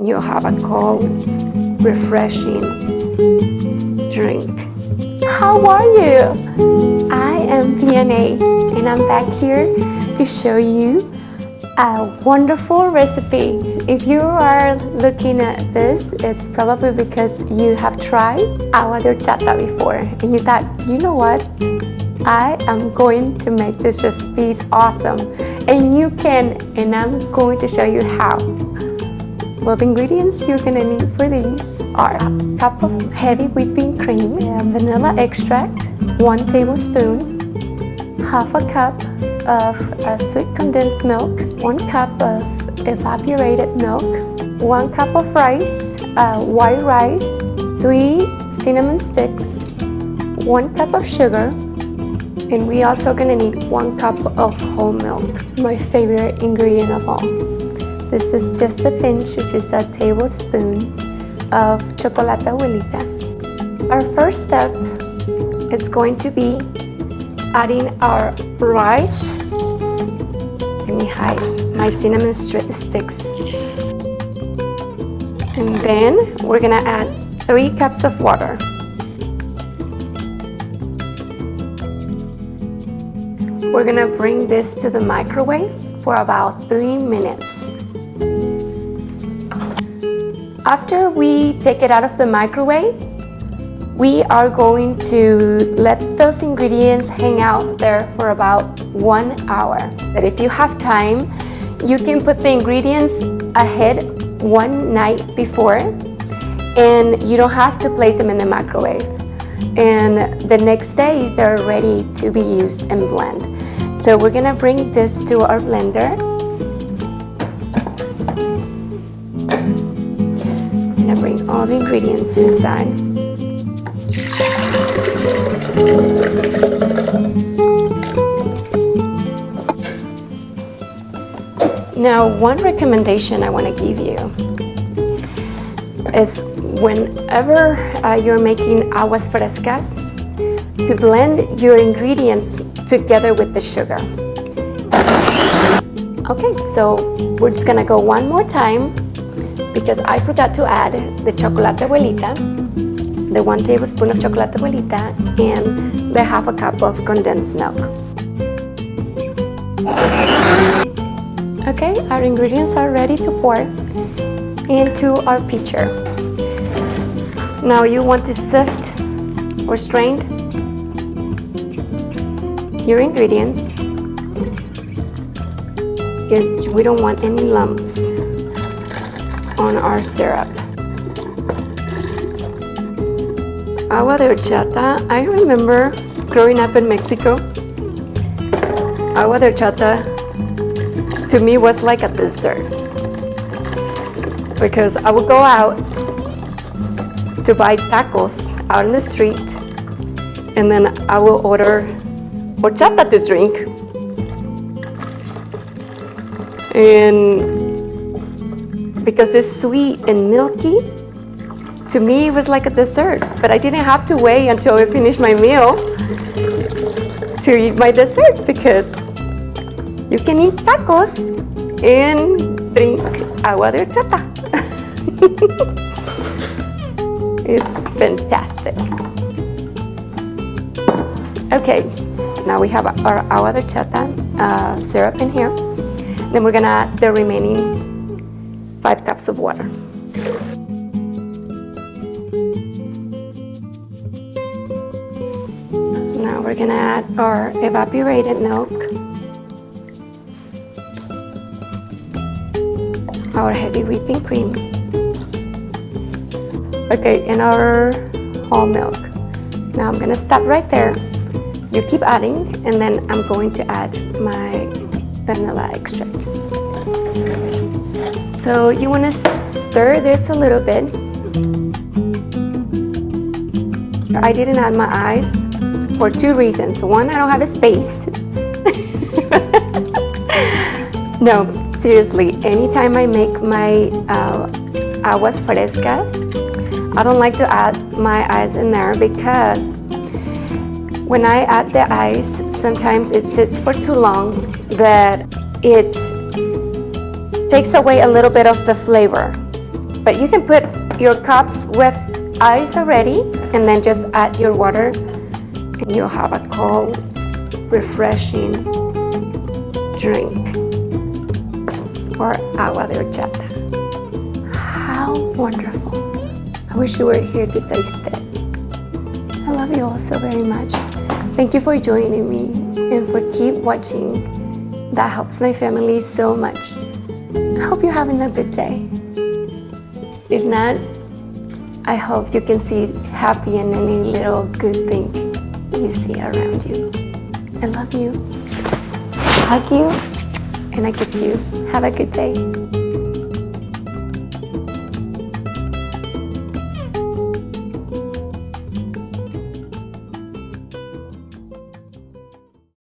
you'll have a cold, refreshing drink. How are you? I am DNA, and I'm back here to show you a wonderful recipe. If you are looking at this, it's probably because you have tried agua de horchata before and you thought, you know what? I am going to make this recipe awesome. And you can, and I'm going to show you how. Well, the ingredients you're gonna need for these are a cup of heavy whipping cream, vanilla extract, 1 tablespoon, half a cup of sweet condensed milk, 1 cup of evaporated milk, 1 cup of rice, white rice, 3 cinnamon sticks, 1 cup of sugar, and we also gonna need 1 cup of whole milk. My favorite ingredient of all. This is just a pinch, which is a tablespoon of chocolate abuelita. Our first step is going to be adding our rice. Let me hide my cinnamon sticks. And then we're gonna add 3 cups of water. We're gonna bring this to the microwave for about 3 minutes. After we take it out of the microwave, we are going to let those ingredients hang out there for about 1 hour. But if you have time, you can put the ingredients ahead one night before, and you don't have to place them in the microwave. And the next day, they're ready to be used and blend. So we're gonna bring this to our blender. I'm gonna bring all the ingredients inside. Now, one recommendation I want to give you is whenever you're making aguas frescas, to blend your ingredients together with the sugar. Okay, so we're just gonna go one more time because I forgot to add the chocolate abuelita, the 1 tablespoon of chocolate abuelita, and the half a cup of condensed milk. Okay, our ingredients are ready to pour into our pitcher. Now you want to sift or strain your ingredients because we don't want any lumps on our syrup. Agua de horchata, I remember growing up in Mexico, agua de horchata to me was like a dessert because I would go out to buy tacos out in the street and then I will order horchata to drink. And because it's sweet and milky, to me it was like a dessert, but I didn't have to wait until I finished my meal to eat my dessert because you can eat tacos and drink agua de horchata. It's fantastic. Okay, now we have our agua de horchata syrup in here. Then we're gonna add the remaining 5 cups of water. Now we're gonna add our evaporated milk, our heavy whipping cream, okay, and our whole milk. Now I'm gonna stop right there. You keep adding, and then I'm going to add my vanilla extract. So you want to stir this a little bit. I didn't add my ice for 2 reasons. One, I don't have a space. No, seriously, anytime I make my aguas frescas, I don't like to add my ice in there because when I add the ice, sometimes it sits for too long that it takes away a little bit of the flavor But you can put your cups with ice already and then just add your water and you'll have a cold, refreshing drink or agua de horchata. How wonderful. I wish you were here to taste it. I love you all so very much. Thank you for joining me and for keep watching. That helps my family so much. I hope you're having a good day. If not, I hope you can see happy in any little good thing you see around you. I love you. I hug you and I kiss you. Have a good day.